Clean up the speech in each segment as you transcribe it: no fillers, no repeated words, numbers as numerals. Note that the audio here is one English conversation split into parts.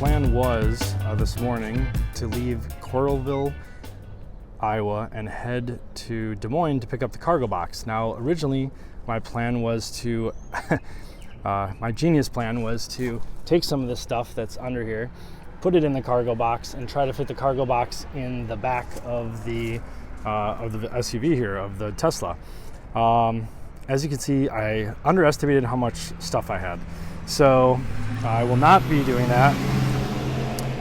plan was this morning to leave Coralville, Iowa, and head to Des Moines to pick up the cargo box. Now, originally, my plan was to, my genius plan was to take some of this stuff that's under here, put it in the cargo box, and try to fit the cargo box in the back of the SUV here, of the Tesla. As you can see, I underestimated how much stuff I had. So I will not be doing that.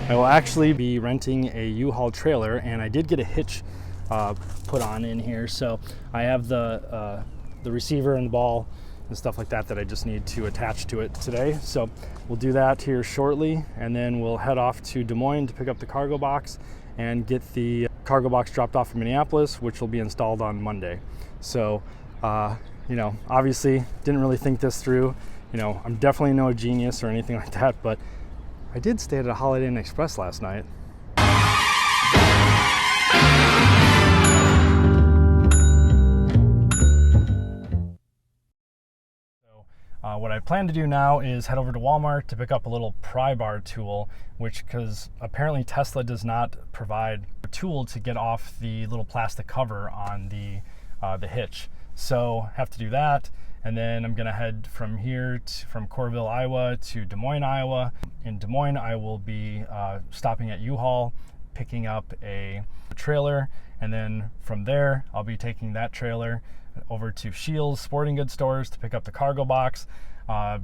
I will actually be renting a U-Haul trailer, and I did get a hitch put on in here. So I have the receiver and the ball and stuff like that I just need to attach to it today. So we'll do that here shortly, and then we'll head off to Des Moines to pick up the cargo box and get the cargo box dropped off in Minneapolis, which will be installed on Monday. So, you know, obviously didn't really think this through. You know, I'm definitely no genius or anything like that, but I did stay at a Holiday Inn Express last night. So, what I plan to do now is head over to Walmart to pick up a little pry bar tool, because apparently Tesla does not provide a tool to get off the little plastic cover on the hitch. So have to do that. And then I'm gonna head from here, from Coralville, Iowa to Des Moines, Iowa. In Des Moines, I will be stopping at U-Haul, picking up a trailer. And then from there, I'll be taking that trailer over to Shields Sporting Goods stores to pick up the cargo box,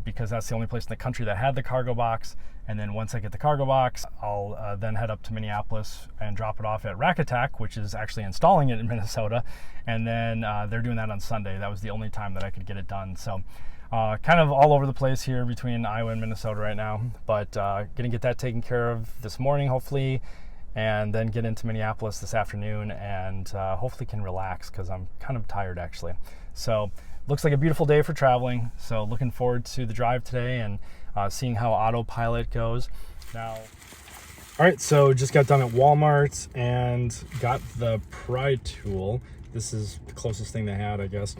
because that's the only place in the country that had the cargo box. And then once I get the cargo box, I'll then head up to Minneapolis and drop it off at Rack Attack, which is actually installing it in Minnesota. And then they're doing that on Sunday. That was the only time that I could get it done. So kind of all over the place here between Iowa and Minnesota right now. But gonna get that taken care of this morning, hopefully, and then get into Minneapolis this afternoon, and hopefully can relax, because I'm kind of tired actually. So looks like a beautiful day for traveling. So looking forward to the drive today and seeing how autopilot goes. Now, all right, so just got done at Walmart and got the pry tool. This is the closest thing they had, I guess.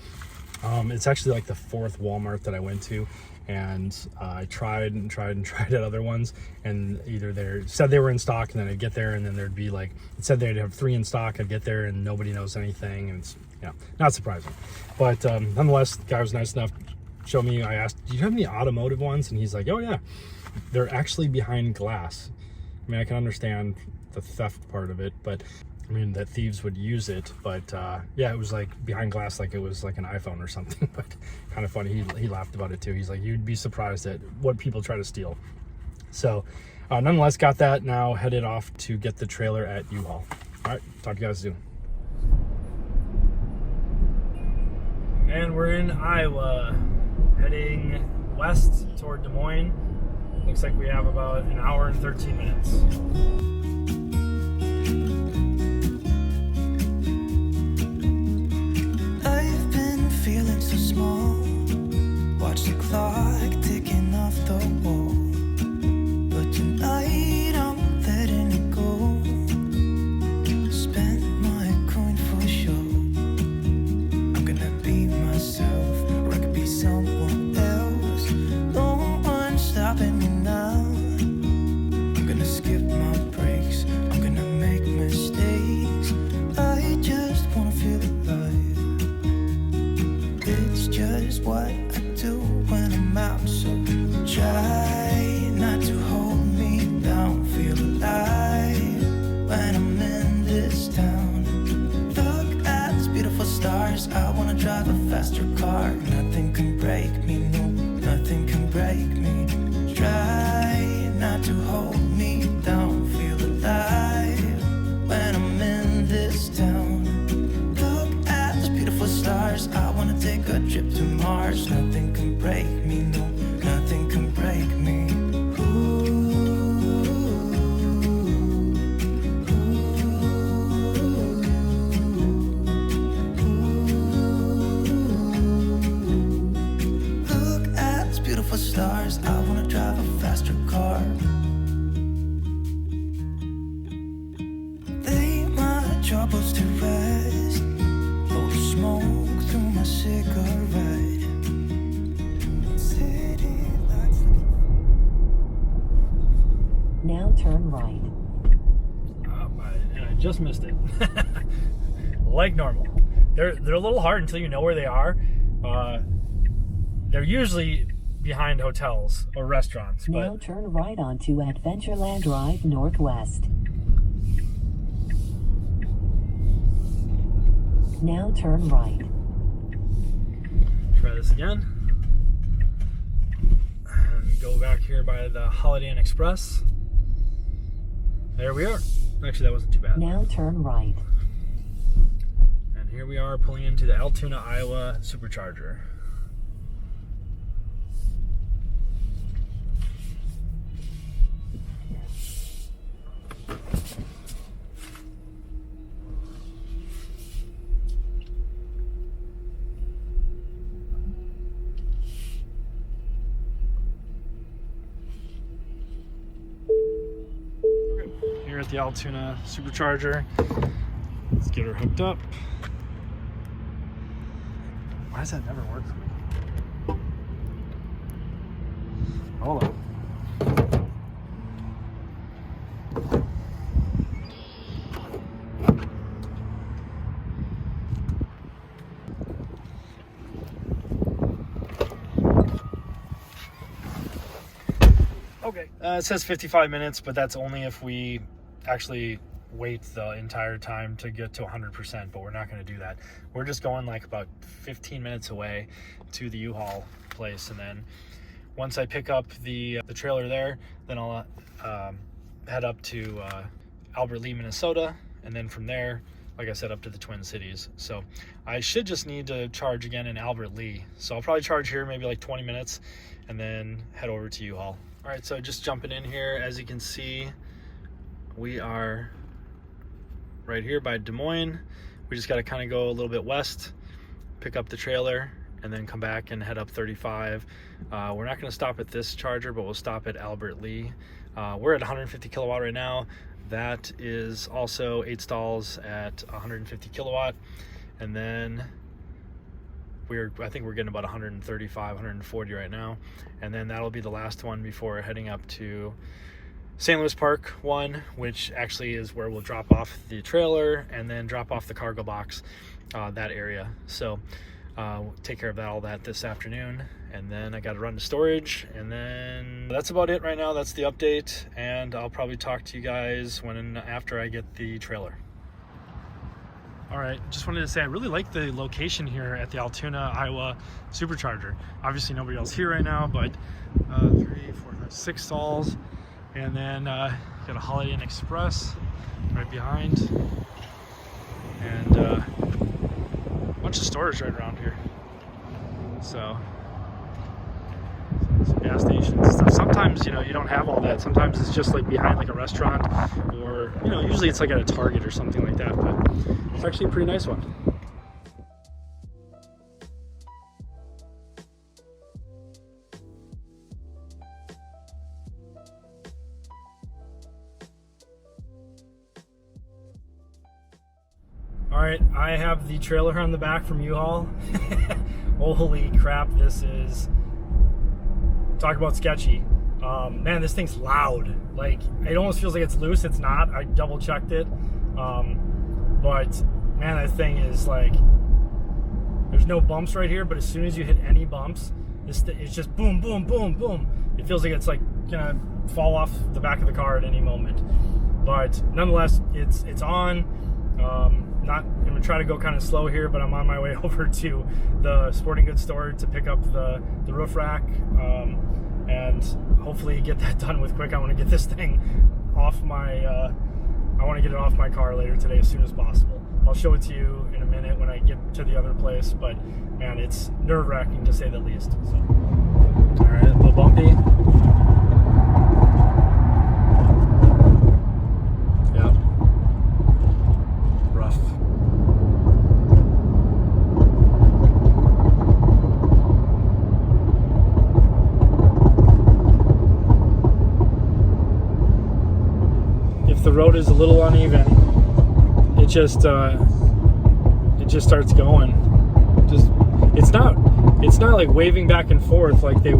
It's actually like the fourth Walmart that I went to, and I tried at other ones, and either they said they were in stock, and then I'd get there, and then there'd be like, it said they'd have 3 in stock. I'd get there and nobody knows anything, and it's, you know, not surprising. But nonetheless, the guy was nice enough to show me. I asked, do you have any automotive ones? And he's like, oh yeah, they're actually behind glass. I mean, I can understand the theft part of it, but I mean, that thieves would use it, but yeah, it was like behind glass, like it was like an iPhone or something. But kind of funny. He laughed about it too. He's like, you'd be surprised at what people try to steal. So nonetheless, got that. Now headed off to get the trailer at U-Haul. All right, talk to you guys soon. And we're in Iowa, heading west toward Des Moines. Looks like we have about an hour and 13 minutes. I've been feeling so small. Watch the clock ticking off the wall. But tonight I'm letting it go. Spend my coin for sure. I'm gonna be myself, or I could be someone else. No one's stopping me now. I'm gonna skip my breaks. I'm gonna make mistakes. I just wanna feel alive. It's just what I do when I'm out, so try not to hold me down. Feel alive when I'm in this town. Look at these beautiful stars. I wanna drive a faster car. Nothing can break me, no, nothing can break me. Try not to hold me down. Feel alive when I'm in this town. Look at these beautiful stars. I wanna take a trip to Mars. Nothing can break me, no, nothing can break me. Look at these beautiful stars. I wanna drive a faster car. Lay my troubles to rest. Blow the smoke through my cigarette. City lights. Now turn right. And I just missed it. Like normal. They're a little hard until you know where they are. They're usually behind hotels or restaurants. Now But turn right onto Adventureland Drive Northwest. Now turn right. try this again. And go back here by the Holiday Inn Express. There we are. Actually, that wasn't too bad. Now turn right. And here we are pulling into the Altoona, Iowa Supercharger. Here at the Altoona Supercharger. Let's get her hooked up. Why does that never work for me? Hold on. Okay. It says 55 minutes, but that's only if we actually wait the entire time to get to 100%, but we're not going to do that. We're just going like about 15 minutes away to the UHaul place, and then once I pick up the trailer there, then I'll head up to Albert Lea, Minnesota, and then from there, like I said, up to the Twin Cities. So I should just need to charge again in Albert Lea. So I'll probably charge here maybe like 20 minutes and then head over to UHaul. All right, so just jumping in here, as you can see, we are right here by Des Moines. We just got to kind of go a little bit west, pick up the trailer, and then come back and head up 35. We're not going to stop at this charger, but we'll stop at Albert Lea. We're at 150 kilowatt right now. That is also 8 stalls at 150 kilowatt. And then I think we're getting about 135, 140 right now. And then that'll be the last one before heading up to St. Louis Park 1, which actually is where we'll drop off the trailer and then drop off the cargo box, that area. So we'll take care of all that this afternoon, and then I got to run to storage, and then that's about it right now. That's the update, and I'll probably talk to you guys after I get the trailer. All right, just wanted to say I really like the location here at the Altoona, Iowa Supercharger. Obviously nobody else here right now, but 3, 4, 5, 6 stalls. And then got a Holiday Inn Express right behind. And a bunch of storage right around here. So some gas stations and stuff. Sometimes, you don't have all that. Sometimes it's just like behind like a restaurant, or, usually it's like at a Target or something like that. But it's actually a pretty nice one. All right, I have the trailer on the back from U-Haul. Holy crap, this is, talk about sketchy. Man, this thing's loud. Like, it almost feels like it's loose. It's not. I double checked it. But man, that thing is like, there's no bumps right here, but as soon as you hit any bumps, it's just boom, boom, boom, boom. It feels like it's like gonna fall off the back of the car at any moment. But nonetheless, it's on. I'm gonna try to go kind of slow here, but I'm on my way over to the sporting goods store to pick up the roof rack, and hopefully get that done with quick. I want to get this thing off my I want to get it off my car later today as soon as possible. I'll show it to you in a minute when I get to the other place, but man, it's nerve-wracking to say the least. So, all right, a little bumpy. Yeah. Rough. If the road is a little uneven, it just starts going. It's not like waving back and forth like they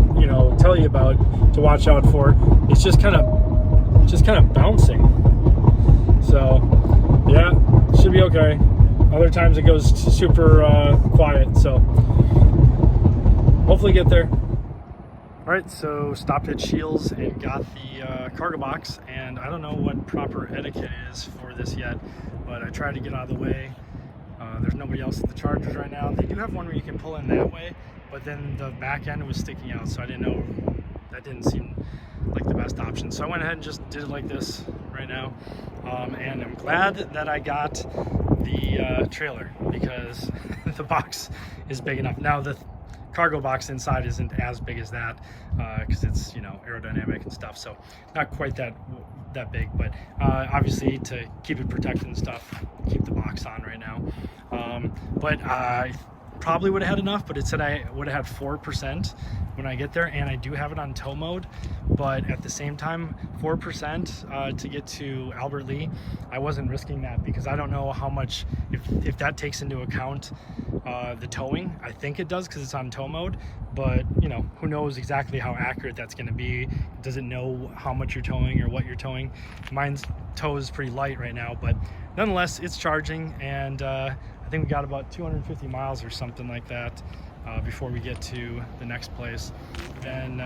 tell you about to watch out for. It's just kind of just kind of bouncing. So yeah, should be okay. Other times it goes super quiet, so hopefully get there. All right, so stopped at Shields and got the cargo box, and I don't know what proper etiquette is for this yet, but I tried to get out of the way. There's nobody else at the chargers right now. They do have one where you can pull in that way, but then the back end was sticking out, so I didn't know, that didn't seem like the best option. So I went ahead and just did it like this right now, and I'm glad that I got the trailer, because the box is big enough. Now the cargo box inside isn't as big as that, because it's, you know, aerodynamic and stuff, so not quite that big, but obviously to keep it protected and stuff, keep the box on right now. But I probably would have had enough, but it said I would have had 4% when I get there, and I do have it on tow mode, but at the same time 4% to get to Albert Lea, I wasn't risking that, because I don't know how much, if that takes into account the towing. I think it does, because it's on tow mode, but you know, who knows exactly how accurate that's going to be. Does it know how much you're towing or what you're towing? Mine's tow is pretty light right now, but nonetheless it's charging, and I think we got about 250 miles or something like that before we get to the next place. Then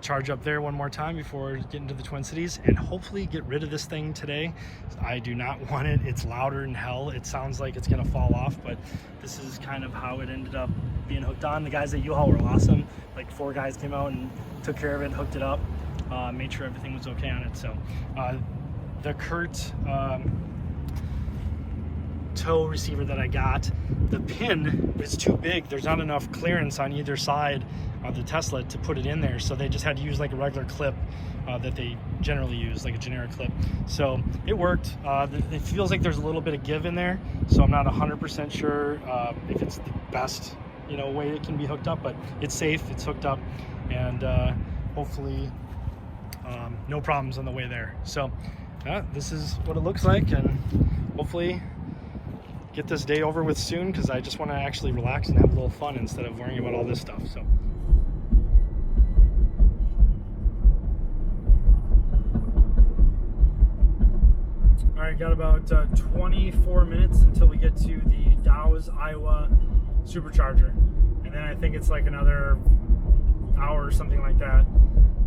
charge up there one more time before getting to the Twin Cities, and hopefully get rid of this thing today. I do not want it. It's louder than hell. It sounds like it's gonna fall off, but this is kind of how it ended up being hooked on. The guys at UHaul were awesome. Like 4 guys came out and took care of it, hooked it up, made sure everything was okay on it. So the Kurt tow receiver that I got, the pin is too big. There's not enough clearance on either side of the Tesla to put it in there, so they just had to use like a regular clip that they generally use, like a generic clip. So it worked. It feels like there's a little bit of give in there, so I'm not 100% sure if it's the best, you know, way it can be hooked up, but it's safe, it's hooked up, and hopefully no problems on the way there. So this is what it looks like, and hopefully get this day over with soon, because I just want to actually relax and have a little fun instead of worrying about all this stuff. So all right, got about 24 minutes until we get to the Dow's Iowa Supercharger, and then I think it's like another hour or something like that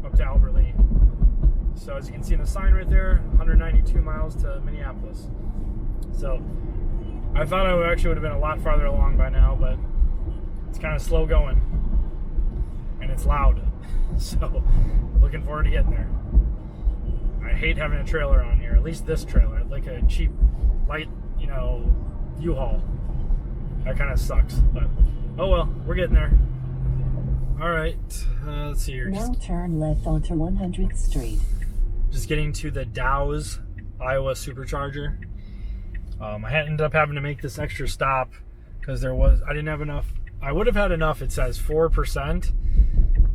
up to Albert Lea. So as you can see in the sign right there, 192 miles to Minneapolis. So I thought I actually would have been a lot farther along by now, but it's kind of slow going, and it's loud. So looking forward to getting there. I hate having a trailer on here, at least this trailer, like a cheap, light, you know, U-Haul. That kind of sucks, but oh well, we're getting there. All right, let's see here. Now turn left onto 100th Street. Just getting to the Dow's Iowa Supercharger. I ended up having to make this extra stop because I didn't have enough. I would have had enough. It says 4%,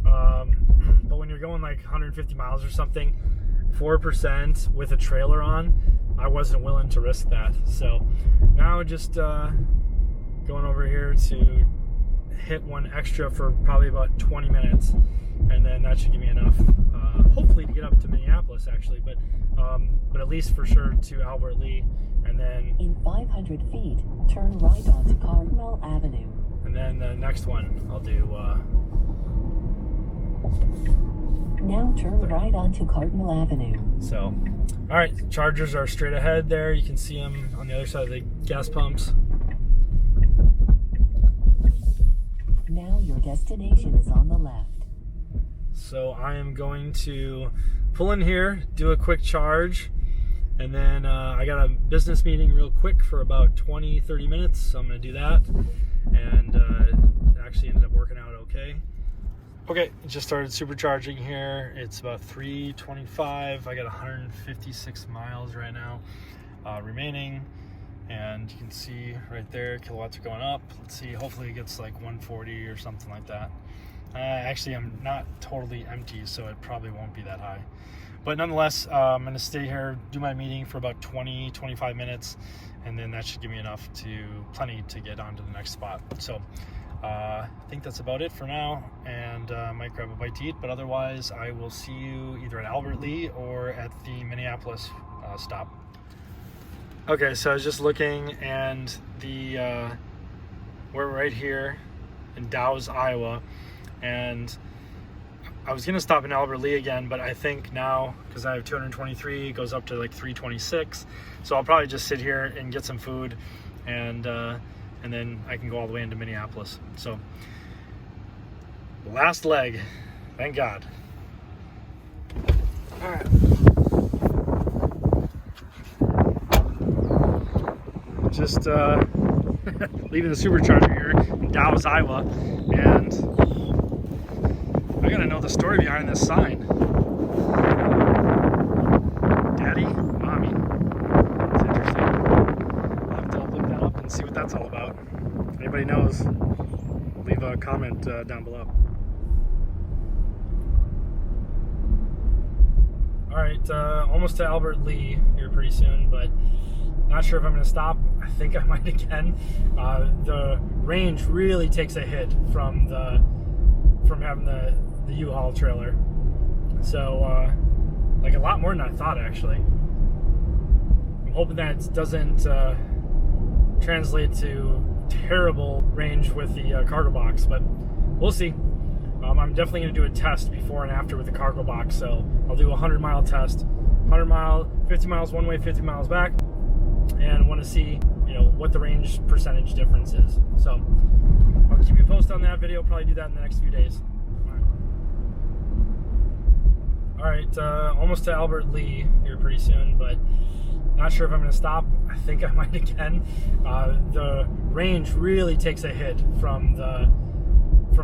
but when you're going like 150 miles or something, 4% with a trailer on, I wasn't willing to risk that. So now just going over here to hit one extra for probably about 20 minutes, and then that should give me enough, hopefully, to get up to Minneapolis actually, but at least for sure to Albert Lea, and then In 500 feet, turn right onto Cardinal Avenue. and then the next one I'll do. Now turn right onto Cardinal Avenue. So, all right, chargers are straight ahead there. You can see them on the other side of the gas pumps. Now your destination is on the left. So I am going to pull in here, do a quick charge, and then I got a business meeting real quick for about 20-30 minutes, so I'm going to do that, and it actually ended up working out okay. Okay, just started supercharging here. It's about 3:25. I got 156 miles right now remaining, and you can see right there kilowatts are going up. Let's see, hopefully it gets like 140 or something like that. Actually, I'm not totally empty, so it probably won't be that high. But nonetheless, I'm going to stay here, do my meeting for about 20-25 minutes, and then that should give me plenty to get on to the next spot. So I think that's about it for now, and I might grab a bite to eat, but otherwise I will see you either at Albert Lea or at the Minneapolis stop. Okay, so I was just looking, and we're right here in Dow's, Iowa, and I was gonna stop in Albert Lea again, but I think now, because I have 223, it goes up to like 326, so I'll probably just sit here and get some food, and then I can go all the way into Minneapolis. So, last leg, thank God. All right. Just leaving the Supercharger here in Dow's, Iowa, and I gotta know the story behind this sign. Daddy, Mommy. It's interesting. I'll have to look that up and see what that's all about. If anybody knows, leave a comment down below. Alright, almost to Albert Lea here pretty soon, but not sure if I'm going to stop. I think I might again. The range really takes a hit from having the UHaul trailer. So, like a lot more than I thought, actually. I'm hoping that it doesn't translate to terrible range with the cargo box, but we'll see. I'm definitely going to do a test before and after with the cargo box, so I'll do a 100-mile test. 100 mile, 50 miles one way, 50 miles back, and want to see, what the range percentage difference is. So I'll keep you posted on that video. Probably do that in the next few days. All right, almost to Albert Lea here pretty soon, but not sure if I'm going to stop. I think I might again. The range really takes a hit from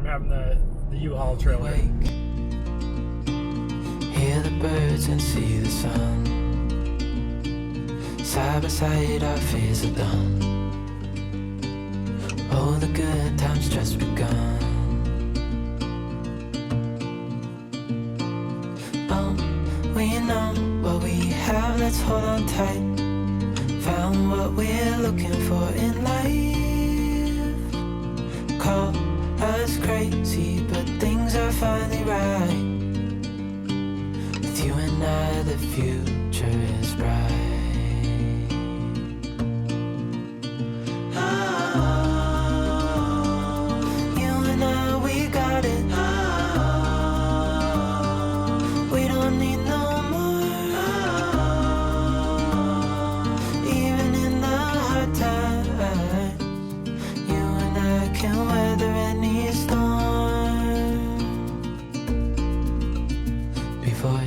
having the UHaul trailer. Wake, hear the birds and see the sun. Side by side our fears are done. Oh, the good times just begun. Oh, we know what we have, let's hold on tight. Found what we're looking for in life. Call us crazy, but things are finally right. With you and I, the future is bright.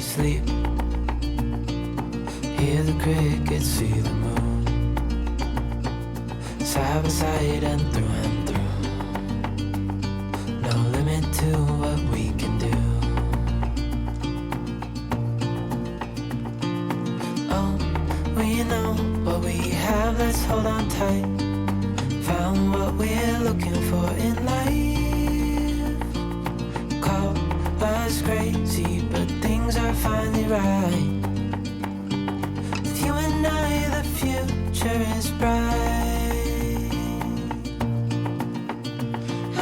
Sleep, hear the crickets, see the moon, side by side and through. No limit to what we can do. Oh, we know what we have, let's hold on tight. Found what we're looking for in life. Call us crazy, but things are finally right. With you and I, the future is bright. Oh,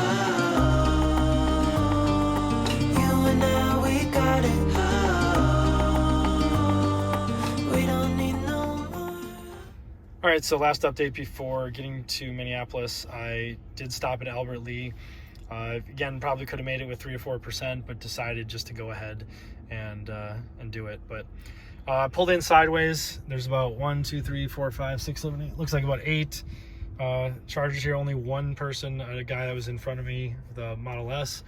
you and I, we got it. Oh, we don't need no more. All right, so last update before getting to Minneapolis, I did stop at Albert Lea. Again, probably could have made it with 3 or 4%, but decided just to go ahead and do it. But pulled in sideways. There's about 1, 2, 3, 4, 5, 6, 7, 8. Looks like about 8 chargers here. Only one person, a guy that was in front of me, the Model S.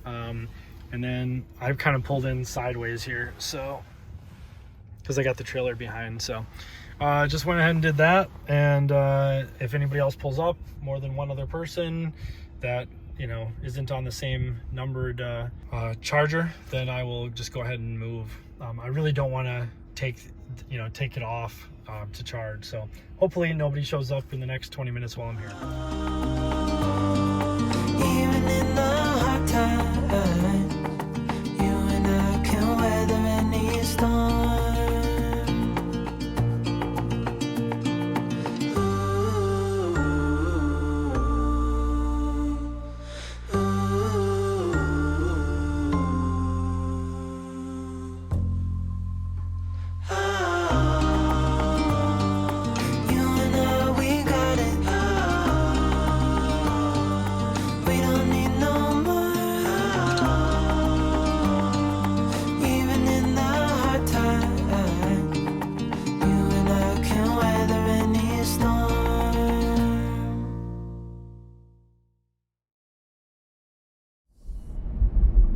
And then I've kind of pulled in sideways here, so because I got the trailer behind. So just went ahead and did that. And if anybody else pulls up, more than one other person that isn't on the same numbered charger, then I will just go ahead and move. I really don't want to take it off to charge, so hopefully nobody shows up in the next 20 minutes while I'm here. Even in the hard times, you and I can weather any storm.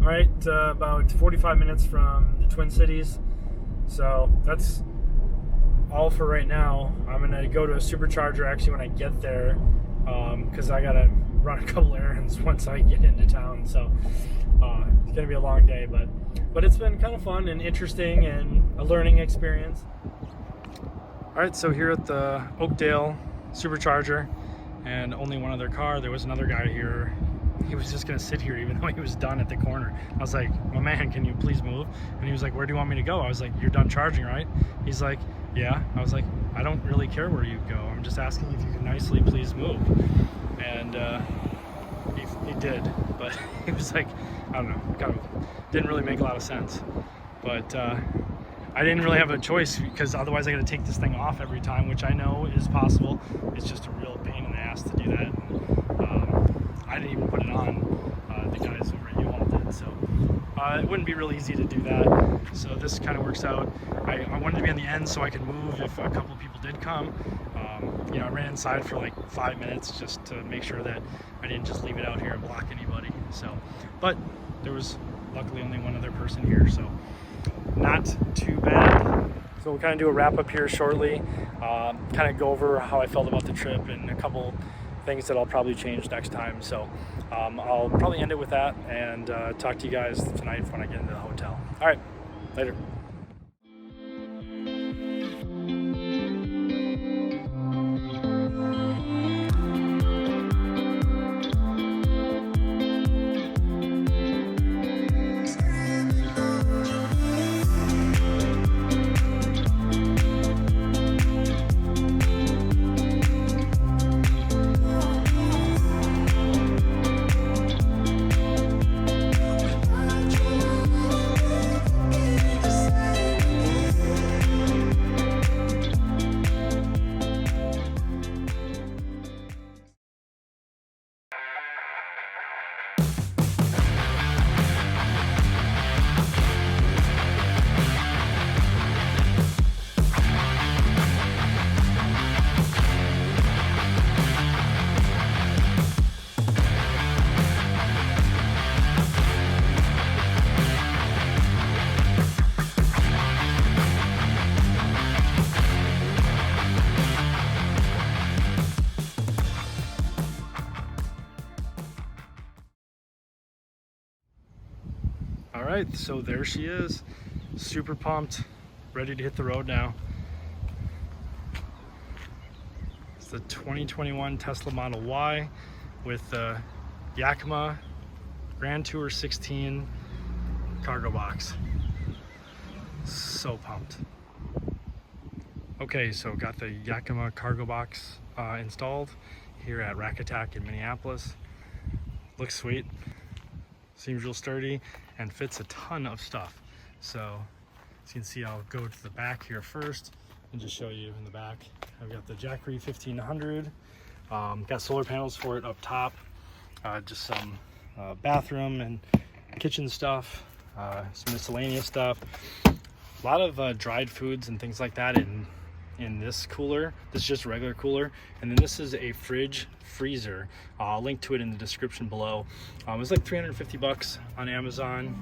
All right, about 45 minutes from the Twin Cities. So that's all for right now. I'm gonna go to a supercharger actually when I get there, because I gotta run a couple errands once I get into town. So it's gonna be a long day, but it's been kind of fun and interesting and a learning experience. All right, so here at the Oakdale Supercharger, and only one other car. There was another guy here. He was just gonna sit here even though he was done at the corner. I was like, my man, can you please move? And he was like, where do you want me to go? I was like, you're done charging, right? He's like, yeah. I was like, I don't really care where you go. I'm just asking if you can nicely please move. And he did, but he was like, I don't know, kind of didn't really make a lot of sense. But I didn't really have a choice, because otherwise I got to take this thing off every time, which I know is possible. It's just a real pain in the ass to do that. I didn't even put it on. The guys over at UHaul did, so it wouldn't be really easy to do that. So this kind of works out. I wanted to be on the end so I could move if a couple people did come. You know, I ran inside for like 5 minutes just to make sure that I didn't just leave it out here and block anybody. So, but there was luckily only one other person here, so not too bad. So we'll kind of do a wrap up here shortly, kind of go over how I felt about the trip and a couple things that I'll probably change next time. So I'll probably end it with that and talk to you guys tonight when I get into the hotel. All right, later. All right, so there she is, super pumped, ready to hit the road now. It's the 2021 Tesla Model Y with the Yakima Grand Tour 16 cargo box. So pumped. Okay, so got the Yakima cargo box installed here at Rack Attack in Minneapolis. Looks sweet. Seems real sturdy and fits a ton of stuff. So as you can see, I'll go to the back here first and just show you in the back. I've got the Jackery 1500, got solar panels for it up top, just some bathroom and kitchen stuff, some miscellaneous stuff, a lot of dried foods and things like that in this cooler. This is just a regular cooler, and then this is a fridge freezer. I'll link to it in the description below. It was like 350 bucks on Amazon,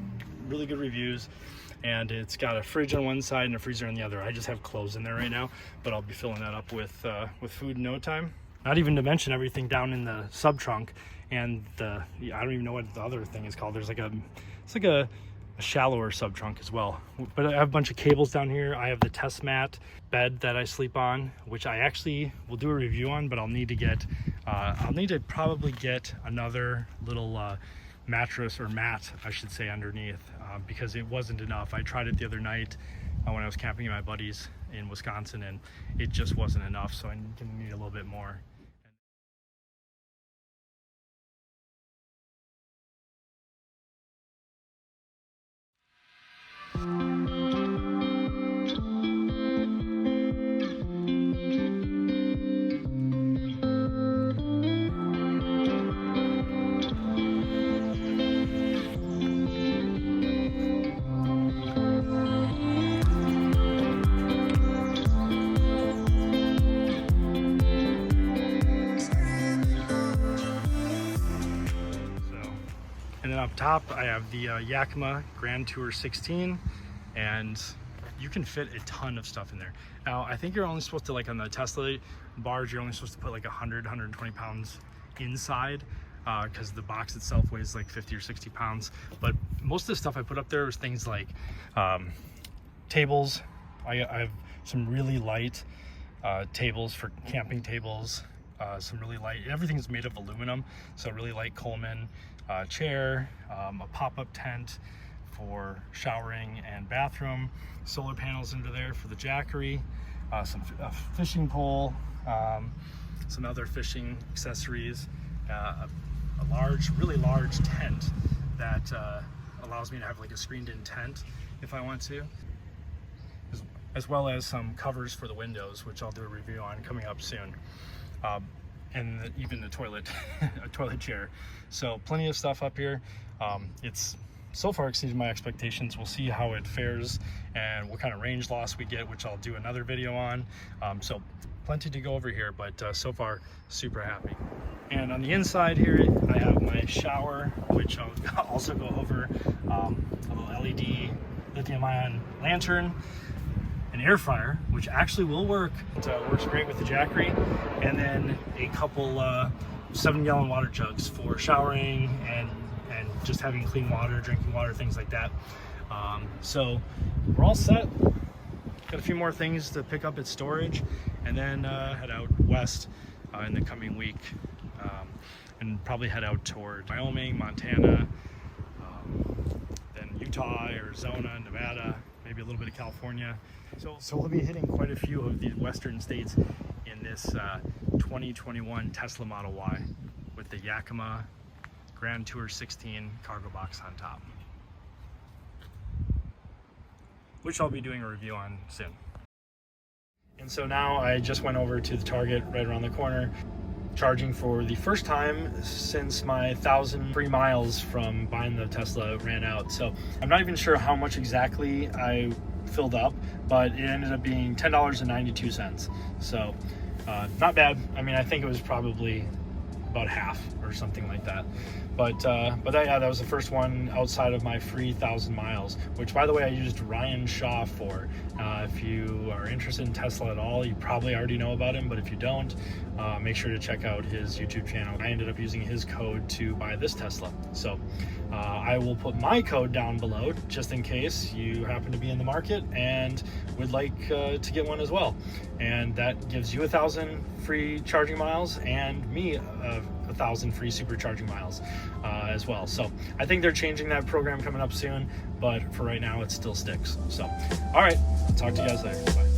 really good reviews, and it's got a fridge on one side and a freezer on the other. I just have clothes in there right now, but I'll be filling that up with food in no time. Not even to mention everything down in the sub trunk, and I don't even know what the other thing is called. There's it's like a shallower sub trunk as well. But I have a bunch of cables down here. I have the test mat bed that I sleep on, which I actually will do a review on, but I'll need to probably get another little mattress or mat, I should say, underneath, because it wasn't enough. I tried it the other night when I was camping with my buddies in Wisconsin, and it just wasn't enough, so I'm gonna need a little bit more. top, I have the Yakima Grand Tour 16, and you can fit a ton of stuff in there. Now, I think you're only supposed to, like on the Tesla bars, you're only supposed to put like 120 pounds inside, because the box itself weighs like 50 or 60 pounds. But most of the stuff I put up there was things like tables. I have some really light tables for camping tables, some really light, everything's made of aluminum, so really light Coleman chair, a pop-up tent for showering and bathroom, solar panels under there for the jackery, a fishing pole, some other fishing accessories, a really large tent that allows me to have like a screened-in tent if I want to, as well as some covers for the windows, which I'll do a review on coming up soon, and even the toilet, a toilet chair. So plenty of stuff up here. It's so far exceeded my expectations. We'll see how it fares and what kind of range loss we get, which I'll do another video on. So plenty to go over here, but so far super happy. And on the inside here, I have my shower, which I'll also go over, a little LED lithium-ion lantern, an air fryer, which actually will work. It works great with the jackery, and then a couple 7-gallon water jugs for showering and just having clean water, drinking water, things like that. So we're all set. Got a few more things to pick up at storage, and then head out west in the coming week, and probably head out toward Wyoming, Montana, then Utah, Arizona, Nevada, maybe a little bit of California. So we'll be hitting quite a few of the western states in this 2021 Tesla Model Y with the Yakima Grand Tour 16 cargo box on top, which I'll be doing a review on soon. And so now I just went over to the Target right around the corner, charging for the first time since my 1,000 free miles from buying the Tesla ran out. So I'm not even sure how much exactly I filled up, but it ended up being $10.92. So not bad. I mean, I think it was probably about half or something like that. But yeah, that was the first one outside of my free 1,000 miles, which, by the way, I used Ryan Shaw for. If you are interested in Tesla at all, you probably already know about him, but if you don't, make sure to check out his YouTube channel. I ended up using his code to buy this Tesla. So I will put my code down below just in case you happen to be in the market and would like to get one as well. And that gives you 1,000 free charging miles and me 1,000 free supercharging miles as well. So I think they're changing that program coming up soon, but for right now it still sticks. So all right, I'll talk to you guys later. Bye.